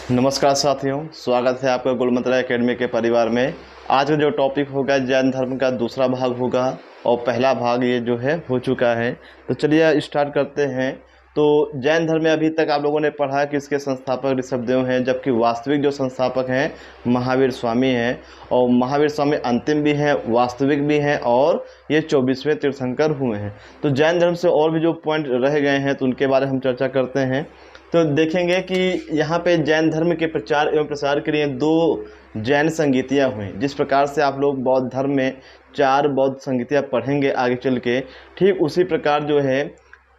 नमस्कार साथियों, स्वागत है आपका गुलमंत्रा एकेडमी के परिवार में। आज का जो टॉपिक होगा जैन धर्म का दूसरा भाग होगा और पहला भाग ये जो है हो चुका है। तो चलिए स्टार्ट करते हैं। तो जैन धर्म में अभी तक आप लोगों ने पढ़ा कि इसके संस्थापक ऋषभदेव हैं, जबकि वास्तविक जो संस्थापक हैं महावीर स्वामी हैं। और महावीर स्वामी अंतिम भी हैं, वास्तविक भी हैं और ये 24वें तीर्थंकर हुए हैं। तो जैन धर्म से और भी जो पॉइंट रह गए हैं तो उनके बारे में हम चर्चा करते हैं। तो देखेंगे कि यहाँ पे जैन धर्म के प्रचार एवं प्रसार के लिए दो जैन संगीतियाँ हुई। जिस प्रकार से आप लोग बौद्ध धर्म में 4 बौद्ध संगीतियाँ पढ़ेंगे आगे चल के, ठीक उसी प्रकार जो है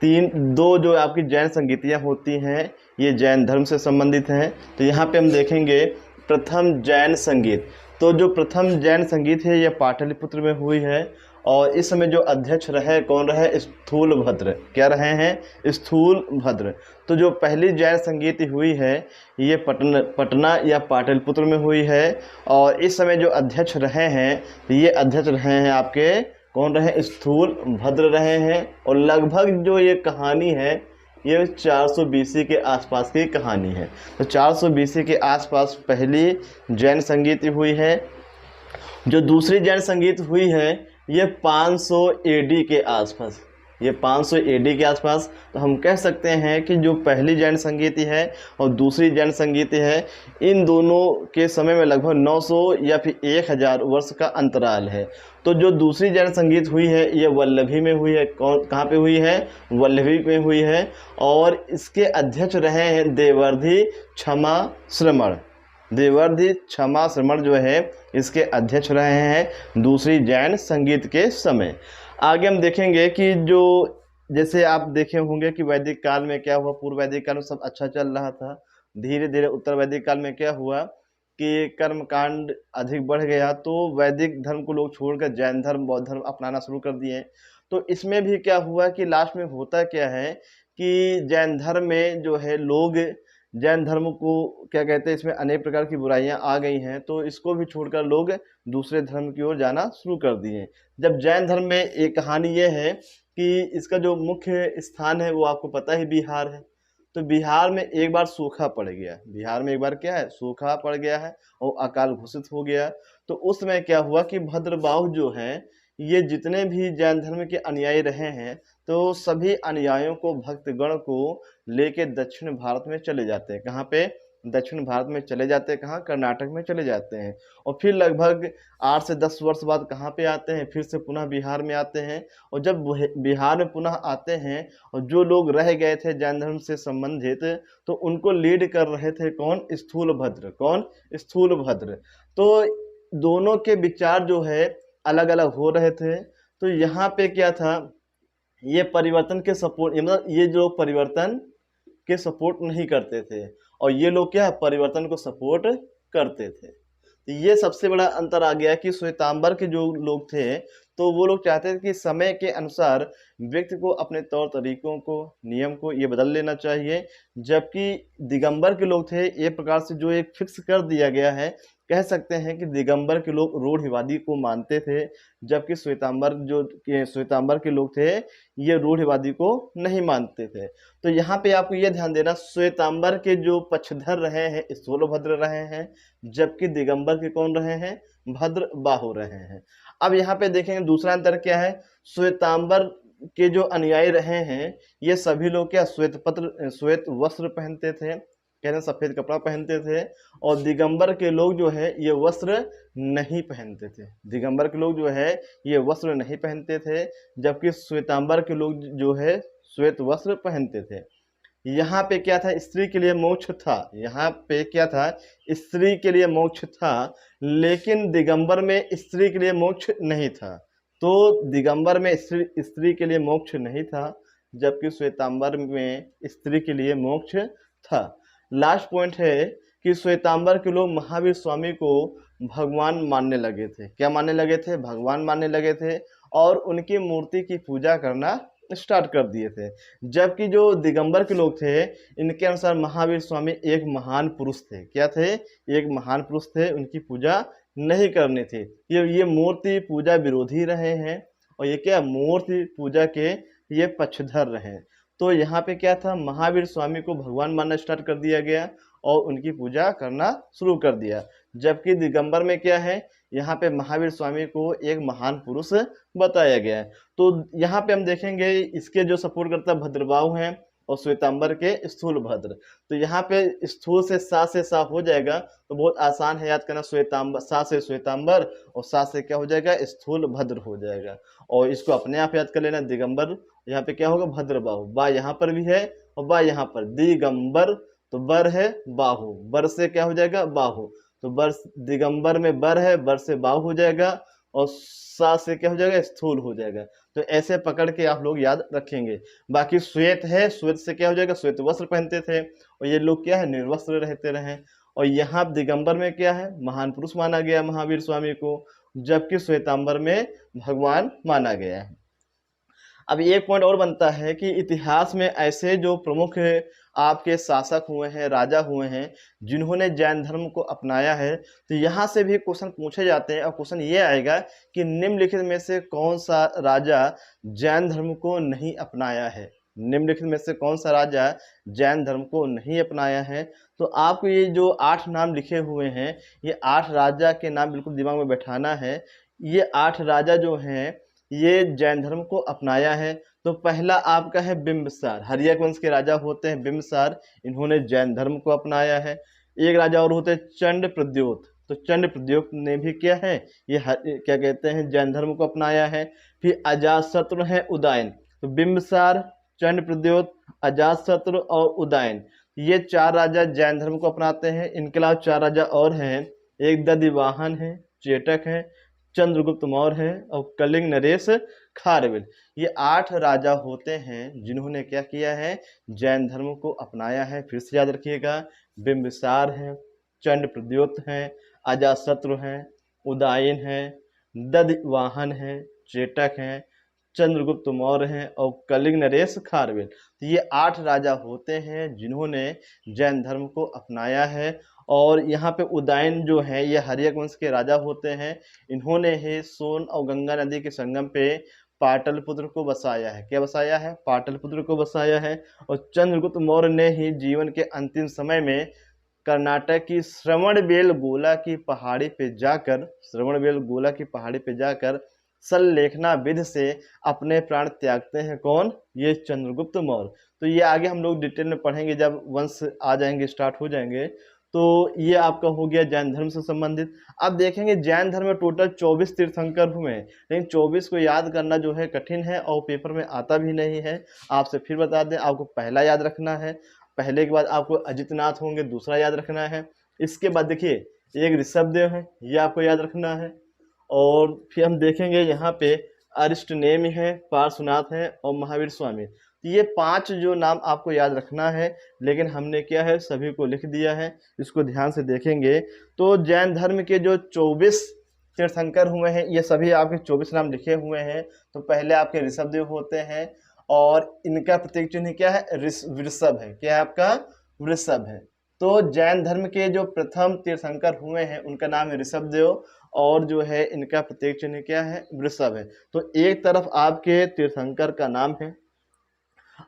दो जो आपकी जैन संगीतियाँ होती हैं ये जैन धर्म से संबंधित हैं। तो यहाँ पे हम देखेंगे प्रथम जैन संगीत। तो जो प्रथम जैन संगीत है यह पाटलिपुत्र में हुई है और इस समय जो अध्यक्ष रहे कौन रहे? स्थूलभद्र। क्या रहे हैं? स्थूलभद्र। तो जो पहली जैन संगीत हुई है ये पटना या पाटलिपुत्र में हुई है और इस समय जो अध्यक्ष रहे हैं ये अध्यक्ष रहे हैं आपके कौन रहे? स्थूलभद्र रहे हैं। और लगभग जो ये कहानी है ये 400 BC के आसपास की कहानी है। तो 400 BC के आसपास पहली जैन संगीत हुई है। जो दूसरी जैन संगीत हुई है ये 500 AD के आसपास, ये 500 AD के आसपास। तो हम कह सकते हैं कि जो पहली जैन संगीति है और दूसरी जैन संगीति है इन दोनों के समय में लगभग 900 या फिर 1000 वर्ष का अंतराल है। तो जो दूसरी जैन संगीत हुई है ये वल्लभी में हुई है। कहाँ पे हुई है? वल्लभी में हुई है और इसके अध्यक्ष रहे हैं देवर्धि क्षमा श्रमण। देवर्धि क्षमा श्रमण जो है इसके अध्यक्ष रहे हैं दूसरी जैन संगीत के समय। आगे हम देखेंगे कि जो जैसे आप देखे होंगे कि वैदिक काल में क्या हुआ। पूर्व वैदिक काल में सब अच्छा चल रहा था, धीरे धीरे उत्तर वैदिक काल में क्या हुआ कि कर्मकांड अधिक बढ़ गया तो वैदिक धर्म को लोग छोड़कर जैन धर्म बौद्ध धर्म अपनाना शुरू कर दिए। तो इसमें भी क्या हुआ कि लास्ट में होता क्या है कि जैन धर्म में जो है लोग जैन धर्म को क्या कहते हैं, इसमें अनेक प्रकार की बुराइयां आ गई हैं तो इसको भी छोड़कर लोग दूसरे धर्म की ओर जाना शुरू कर दिए। जब जैन धर्म में एक कहानी ये है कि इसका जो मुख्य स्थान है वो आपको पता ही बिहार है। तो बिहार में एक बार सूखा पड़ गया, बिहार में एक बार क्या है? सूखा पड़ गया है और अकाल घोषित हो गया। तो उस समय क्या हुआ कि भद्रबाहु जो है ये जितने भी जैन धर्म के अनुयायी रहे हैं तो सभी अनुयायियों को भक्तगण को लेके दक्षिण भारत में चले जाते हैं। कहाँ पे? दक्षिण भारत में चले जाते हैं। कहाँ? कर्नाटक में चले जाते हैं। और फिर लगभग 8 से 10 वर्ष बाद कहाँ पे आते हैं? फिर से पुनः बिहार में आते हैं। और जब बिहार में पुनः आते हैं और जो लोग रह गए थे जैन धर्म से संबंधित तो उनको लीड कर रहे थे कौन? स्थूलभद्र। कौन? स्थूलभद्र। तो दोनों के विचार जो है अलग अलग हो रहे थे। तो यहाँ पे क्या था, ये परिवर्तन के सपोर्ट, मतलब ये जो परिवर्तन के सपोर्ट नहीं करते थे और ये लोग क्या परिवर्तन को सपोर्ट करते थे। तो ये सबसे बड़ा अंतर आ गया कि श्वेतांबर के जो लोग थे तो वो लोग चाहते थे कि समय के अनुसार व्यक्ति को अपने तौर तरीकों को, नियम को ये बदल लेना चाहिए। जबकि दिगंबर के लोग थे एक प्रकार से जो एक फिक्स कर दिया गया है। कह सकते हैं कि दिगंबर के लोग रूढ़िवादी को मानते थे, जबकि श्वेतांबर के लोग थे ये रूढ़िवादी को नहीं मानते थे। तो यहाँ पे आपको ये ध्यान देना, श्वेतांबर के जो पक्षधर रहे हैं स्थूलभद्र रहे हैं, जबकि दिगंबर के कौन रहे हैं? भद्रबाहु रहे हैं। अब यहाँ पे देखेंगे दूसरा अंतर क्या है। श्वेतांबर के जो अनुयायी रहे हैं ये सभी लोग क्या श्वेत वस्त्र पहनते थे, कहते हैं सफेद कपड़ा पहनते थे। और दिगंबर के लोग जो है ये वस्त्र नहीं पहनते थे। दिगंबर के लोग जो है ये वस्त्र नहीं पहनते थे, जबकि श्वेतांबर के लोग जो है श्वेत वस्त्र पहनते थे। यहाँ पे क्या था? स्त्री के लिए मोक्ष था। यहाँ पे क्या था? स्त्री के लिए मोक्ष था, लेकिन दिगंबर में स्त्री के लिए मोक्ष नहीं था। तो दिगंबर में स्त्री के लिए मोक्ष नहीं था, जबकि श्वेतांबर में स्त्री के लिए मोक्ष था। लास्ट पॉइंट है कि श्वेतांबर के लोग महावीर स्वामी को भगवान मानने लगे थे। क्या मानने लगे थे? भगवान मानने लगे थे और उनकी मूर्ति की पूजा करना स्टार्ट कर दिए थे। जबकि जो दिगंबर के लोग थे इनके अनुसार महावीर स्वामी एक महान पुरुष थे। क्या थे? एक महान पुरुष थे, उनकी पूजा नहीं करनी थी। ये मूर्ति पूजा विरोधी रहे हैं और ये क्या? मूर्ति पूजा के ये पक्षधर रहे। तो यहाँ पे क्या था, महावीर स्वामी को भगवान मानना स्टार्ट कर दिया गया और उनकी पूजा करना शुरू कर दिया। जबकि दिगंबर में क्या है, यहाँ पे महावीर स्वामी को एक महान पुरुष बताया गया है। तो यहाँ पे हम देखेंगे इसके जो सपोर्ट करता भद्रबाहु हैं और श्वेतांबर के स्थूल भद्र। तो यहाँ पे स्थूल से सा हो जाएगा, तो बहुत आसान है याद करना, श्वेतांबर सा से श्वेतांबर और सा से क्या हो जाएगा, स्थूल भद्र हो जाएगा। और इसको अपने आप याद कर लेना, दिगंबर यहाँ पे क्या होगा, भद्रबाहु। बा यहाँ पर भी है और बा यहाँ पर, दिगंबर तो बर है बाहु, बर से क्या हो जाएगा, बाहु। तो बर दिगंबर में बर है, बर से बाहु हो जाएगा और सा से क्या हो जाएगा, स्थूल हो जाएगा। तो ऐसे पकड़ के आप लोग याद रखेंगे। बाकी श्वेत है, श्वेत से क्या हो जाएगा, श्वेत वस्त्र पहनते थे और ये लोग क्या है, निर्वस्त्र रहते रहे। और यहाँ दिगंबर में क्या है, महान पुरुष माना गया महावीर स्वामी को, जबकि श्वेतांबर में भगवान माना गया है। अब एक पॉइंट और बनता है कि इतिहास में ऐसे जो प्रमुख आपके शासक हुए हैं, राजा हुए हैं, जिन्होंने जैन धर्म को अपनाया है, तो यहाँ से भी क्वेश्चन पूछे जाते हैं। और क्वेश्चन ये आएगा कि निम्नलिखित में से कौन सा राजा जैन धर्म को नहीं अपनाया है, निम्नलिखित में से कौन सा राजा जैन धर्म को नहीं अपनाया है। तो आपको ये जो 8 नाम लिखे हुए हैं, ये 8 राजा के नाम बिल्कुल दिमाग में बैठाना है। ये 8 राजा जो हैं ये जैन धर्म को अपनाया है। तो पहला आपका है बिंबिसार, हर्यक वंश के राजा होते हैं बिंबिसार, इन्होंने जैन धर्म को अपनाया है। एक राजा और होते हैं चंड प्रद्योत, तो चंड प्रद्योत ने भी क्या है, ये क्या कहते हैं, जैन धर्म को अपनाया है। फिर अजातशत्रु है उदयन, तो बिंबिसार, चंड प्रद्योत, अजातशत्रु और उदयन, ये 4 राजा जैन धर्म को अपनाते हैं। इनके अलावा 4 राजा और हैं, एक दधिवाहन है, चेटक है, चंद्रगुप्त मौर्य है और कलिंग नरेश खारवेल। ये 8 राजा होते हैं जिन्होंने क्या किया है, जैन धर्म को अपनाया है। फिर से याद रखिएगा, बिंबिसार है, चंड प्रद्योत है, अजातशत्रु है, उदयन है, दधिवाहन है, चेटक है, चंद्रगुप्त मौर्य हैं और कलिंग नरेश खारवेल। तो ये 8 राजा होते हैं जिन्होंने जैन धर्म को अपनाया है। और यहाँ पे उदयन जो है ये हर्यक वंश के राजा होते हैं, इन्होंने ही सोन और गंगा नदी के संगम पे पाटलिपुत्र को बसाया है। क्या बसाया है, पाटलिपुत्र को बसाया है। और चंद्रगुप्त मौर्य ने ही जीवन के अंतिम समय में कर्नाटक की श्रवणबेलगोला की पहाड़ी पे जाकर, श्रवणबेलगोला की पहाड़ी पे जाकर सल्लेखना विधि से अपने प्राण त्यागते हैं। कौन, ये चंद्रगुप्त मौर्य। तो ये आगे हम लोग डिटेल में पढ़ेंगे जब वंश आ जाएंगे, स्टार्ट हो जाएंगे। तो ये आपका हो गया जैन धर्म से संबंधित। अब देखेंगे जैन धर्म में टोटल 24 तीर्थंकर हुए हैं, लेकिन 24 को याद करना जो है कठिन है और पेपर में आता भी नहीं है। आपसे फिर बता दें, आपको पहला याद रखना है, पहले के बाद आपको अजितनाथ होंगे, दूसरा याद रखना है। इसके बाद देखिए एक ऋषभदेव है, ये आपको याद रखना है। और फिर हम देखेंगे यहाँ पे अरिष्टनेमि है, पार्श्वनाथ है और महावीर स्वामी। तो ये 5 जो नाम आपको याद रखना है, लेकिन हमने क्या है, सभी को लिख दिया है। इसको ध्यान से देखेंगे तो जैन धर्म के जो 24 तीर्थंकर हुए हैं, ये सभी आपके 24 नाम लिखे हुए हैं। तो पहले आपके ऋषभदेव होते हैं और इनका प्रतीक चिन्ह क्या है, वृषभ है। क्या है आपका, वृषभ है। तो जैन धर्म के जो प्रथम तीर्थंकर हुए हैं उनका नाम है ऋषभदेव और जो है इनका प्रतीक चिन्ह क्या है, वृषभ है। तो एक तरफ आपके तीर्थंकर का नाम है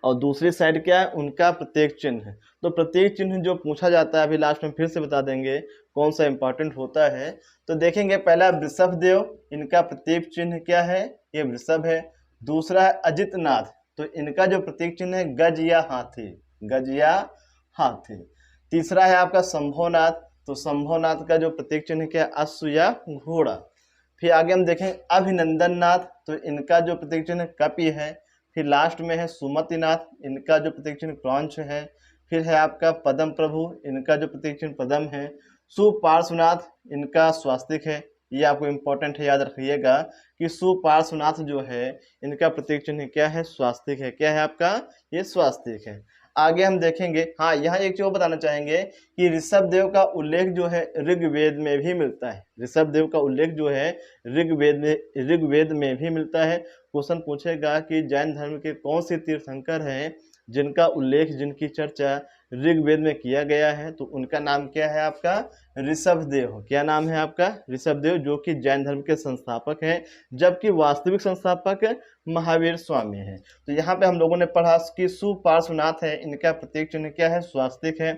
और दूसरी साइड क्या है, उनका प्रतीक चिन्ह है। तो प्रतीक चिन्ह जो पूछा जाता है, अभी लास्ट में फिर से बता देंगे कौन सा इंपॉर्टेंट होता है। तो देखेंगे पहला वृषभदेव, इनका प्रतीक चिन्ह क्या है, ये वृषभ है। दूसरा है अजितनाथ, तो इनका जो प्रतीक चिन्ह है गज या हाथी, गज या हाथी। तीसरा है आपका शंभोनाथ, तो शंभोनाथ का जो प्रतीक चिन्ह क्या है, अश्व या घोड़ा। फिर आगे हम देखें अभिनंदन नाथ, तो इनका जो प्रतीक चिन्ह कपि है। फिर लास्ट में है सुमतिनाथ, इनका जो प्रतीक चिन्ह क्रौंच है। फिर है आपका पद्म प्रभु, इनका जो प्रतीक चिन्ह पद्म है। सुपार्श्वनाथ, इनका स्वास्तिक है। ये आपको इंपॉर्टेंट है, याद रखिएगा कि सुपार्श्वनाथ जो है इनका प्रतीक चिन्ह क्या है, स्वास्तिक है। क्या है आपका, ये स्वास्तिक है। आगे हम देखेंगे, हाँ यहाँ एक चीज बताना चाहेंगे कि ऋषभदेव का उल्लेख जो है ऋग्वेद में भी मिलता है। ऋषभदेव का उल्लेख जो है ऋग्वेद में भी मिलता है। क्वेश्चन पूछेगा कि जैन धर्म के कौन से तीर्थंकर हैं जिनका उल्लेख, जिनकी चर्चा ऋग्वेद में किया गया है, तो उनका नाम क्या है आपका? ऋषभदेव। क्या नाम है आपका? ऋषभदेव, जो कि जैन धर्म के संस्थापक हैं, जबकि वास्तविक संस्थापक महावीर स्वामी हैं। तो यहाँ पे हम लोगों ने पढ़ा कि सुपार्श्वनाथ है, इनका प्रतीक चिन्ह क्या है? स्वास्तिक है।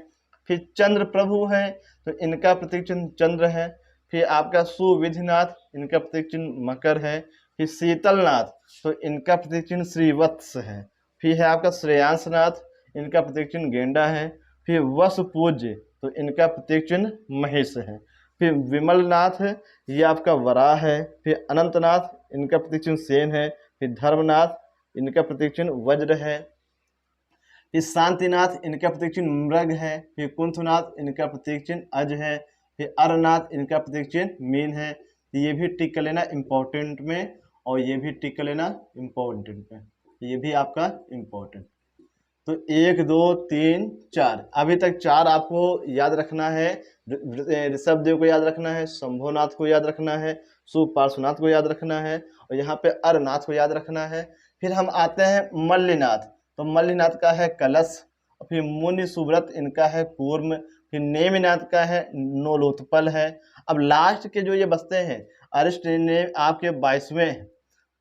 फिर चंद्र प्रभु है, तो इनका प्रतीक चिन्ह चंद्र है। फिर आपका सुविधिनाथ, इनका प्रतीक चिन्ह मकर है। फिर शीतलनाथ, तो इनका प्रतीक चिन्ह श्रीवत्स है। फिर है आपका श्रेयांसनाथ, इनका प्रतीक चिन्ह गेंडा है। फिर वसुपूज्य, तो इनका प्रतीक चिन्ह महिष है। फिर विमलनाथ, ये आपका वराह है। फिर अनंतनाथ, इनका प्रतीक चिन्ह सेन है। फिर धर्मनाथ, इनका प्रतीक चिन्ह वज्र है। फिर शांतिनाथ, इनका प्रतीक चिन्ह मृग है। फिर कुंथनाथ, इनका प्रतीक चिन्ह अज है। फिर अरनाथ, इनका प्रतीक चिन्ह मीन है। ये भी टिक कर लेना इम्पोर्टेंट में, और ये भी टिक कर लेना इम्पोर्टेंट में, ये भी आपका इम्पोर्टेंट। तो 1 2 3 4, अभी तक 4 आपको याद रखना है। ऋषभदेव को याद रखना है, शंभुनाथ को याद रखना है, सुपार्श्वनाथ को याद रखना है, और यहाँ पे अरनाथ को याद रखना है। फिर हम आते हैं मल्लिनाथ, तो मल्लिनाथ का है कलश। फिर मुनि सुव्रत, इनका है कूर्म। फिर नेमिनाथ का है नोलोत्पल है। अब लास्ट के जो ये बसते हैं, अरिष्ट ने आपके 22वें,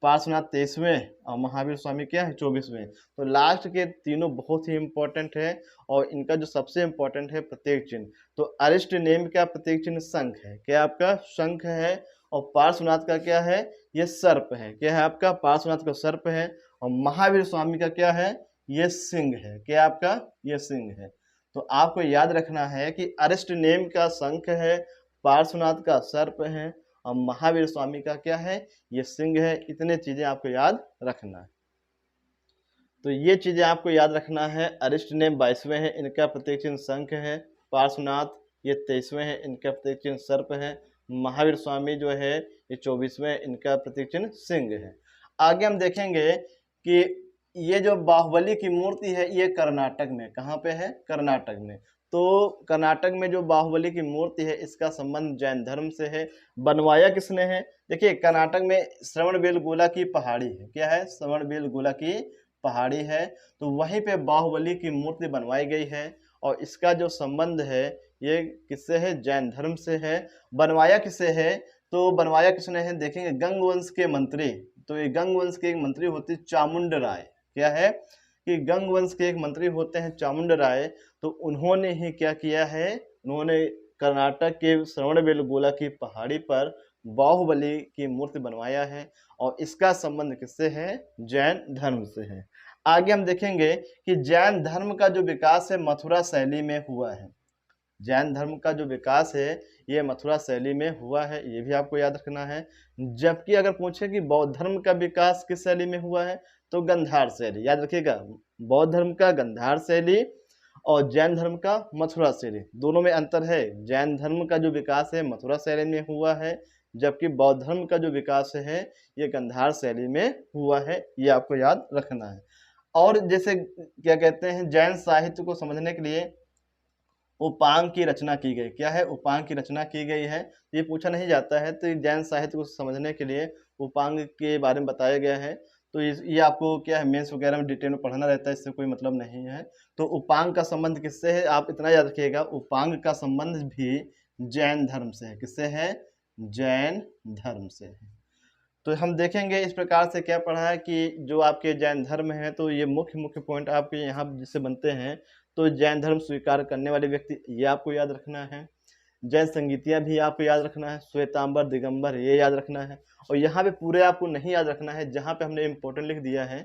पार्श्वनाथ 23वें, और महावीर स्वामी क्या है 24वें। तो लास्ट के तीनों बहुत ही इंपॉर्टेंट है, और इनका जो सबसे इंपॉर्टेंट है प्रतीक चिन्ह। तो अरिष्ट नेम का प्रतीक चिन्ह शंख है, क्या आपका? शंख है। और पार्श्वनाथ का क्या है? ये सर्प है। क्या है आपका? पार्श्वनाथ का सर्प है। और महावीर स्वामी का क्या है? ये सिंह है। क्या आपका? ये सिंह है। तो आपको याद रखना है कि अरिष्ट नेम का शंख है, पार्श्वनाथ का सर्प है, और महावीर स्वामी का क्या है? ये सिंह है। इतने चीजें आपको याद रखना है। तो ये चीजें आपको याद रखना है। अरिष्ट नेम 22वें है, इनका प्रतीक चिन्ह शंख है। पार्श्वनाथ ये 23वें है, इनका प्रतीक चिन्ह सर्प है। महावीर स्वामी जो है ये 24वें, इनका प्रतीक चिन्ह सिंह है। आगे हम देखेंगे कि ये जो बाहुबली की मूर्ति है, ये कर्नाटक में, कहाँ पे है? कर्नाटक में। तो कर्नाटक में जो बाहुबली की मूर्ति है, इसका संबंध जैन धर्म से है। बनवाया किसने है? देखिए, कर्नाटक में श्रवणबेलगोला की पहाड़ी है। क्या है? श्रवणबेलगोला की पहाड़ी है। तो वहीं पे बाहुबली की मूर्ति बनवाई गई है, और इसका जो संबंध है ये किससे है? जैन धर्म से है। बनवाया किसे है? तो बनवाया किसने है? देखेंगे, गंग वंश के मंत्री। तो ये गंग वंश के एक मंत्री होते चामुंड राय। क्या है कि गंग वंश के एक मंत्री होते हैं चामुंड राय। तो उन्होंने ही क्या किया है? उन्होंने कर्नाटक के श्रवणबेलगोला की पहाड़ी पर बाहुबली की मूर्ति बनवाया है, और इसका संबंध किससे है? जैन धर्म से है। आगे हम देखेंगे कि जैन धर्म का जो विकास है मथुरा शैली में हुआ है। जैन धर्म का जो विकास है ये मथुरा शैली में हुआ है, ये भी आपको याद रखना है। जबकि अगर पूछे कि बौद्ध धर्म का विकास किस शैली में हुआ है, तो गंधार शैली, याद रखिएगा। बौद्ध धर्म का गंधार शैली, और जैन धर्म का मथुरा शैली, दोनों में अंतर है। जैन धर्म का जो विकास है मथुरा शैली में हुआ है, जबकि बौद्ध धर्म का जो विकास है ये गंधार शैली में हुआ है, ये आपको याद रखना है। और जैसे क्या कहते हैं, जैन साहित्य को समझने के लिए उपांग की रचना की गई। क्या है? उपांग की रचना की गई है। ये पूछा नहीं जाता है, तो जैन साहित्य को समझने के लिए उपांग के बारे में बताया गया है। तो ये आपको क्या है, मेंस वगैरह में डिटेल में पढ़ना रहता है, इससे कोई मतलब नहीं है। तो उपांग का संबंध किससे है? आप इतना याद रखिएगा, उपांग का संबंध भी जैन धर्म से है। किससे है? जैन धर्म से है। तो हम देखेंगे इस प्रकार से क्या पढ़ा है कि जो आपके जैन धर्म है, तो ये मुख्य पॉइंट आपके यहाँ जिससे बनते हैं। तो जैन धर्म स्वीकार करने वाले व्यक्ति, ये आपको याद रखना है। जैन संगीतियाँ भी आपको याद रखना है, श्वेतांबर, दिगंबर, ये याद रखना है। और यहाँ पे पूरे आपको नहीं याद रखना है, जहाँ पे हमने इम्पोर्टेंट लिख दिया है।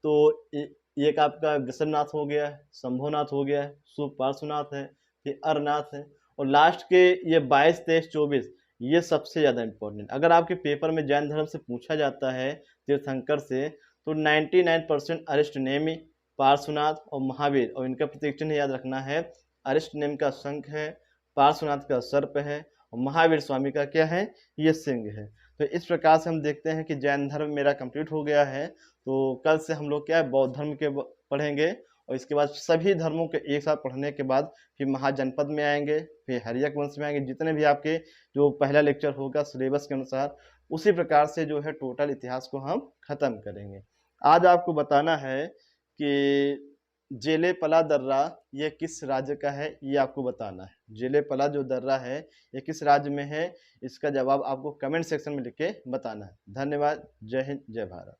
तो एक आपका वृषभनाथ हो गया, शंभुनाथ हो गया, सुपार्श्वनाथ है, फिर अरनाथ है, और लास्ट के ये 22, 23, 24, ये सबसे ज़्यादा इम्पोर्टेंट। अगर आपके पेपर में जैन धर्म से पूछा जाता है तीर्थंकर से, तो 99% अरिष्ट नेमि, पार्श्वनाथ और महावीर, और इनका प्रतीक चिन्ह याद रखना है। अरिष्ट नेम का शंख है, पार्श्वनाथ का सर्प है, और महावीर स्वामी का क्या है? ये सिंह है। तो इस प्रकार से हम देखते हैं कि जैन धर्म मेरा कंप्लीट हो गया है। तो कल से हम लोग क्या है, बौद्ध धर्म के पढ़ेंगे, और इसके बाद सभी धर्मों के एक साथ पढ़ने के बाद फिर महाजनपद में आएंगे, फिर हर्यक वंश में आएंगे। जितने भी आपके जो पहला लेक्चर होगा सिलेबस के अनुसार, उसी प्रकार से जो है टोटल इतिहास को हम खत्म करेंगे। आज आपको बताना है कि जेलेपला दर्रा ये किस राज्य का है, ये आपको बताना है। जेलेपला जो दर्रा है ये किस राज्य में है, इसका जवाब आपको कमेंट सेक्शन में लिख के बताना है। धन्यवाद। जय हिंद, जय भारत।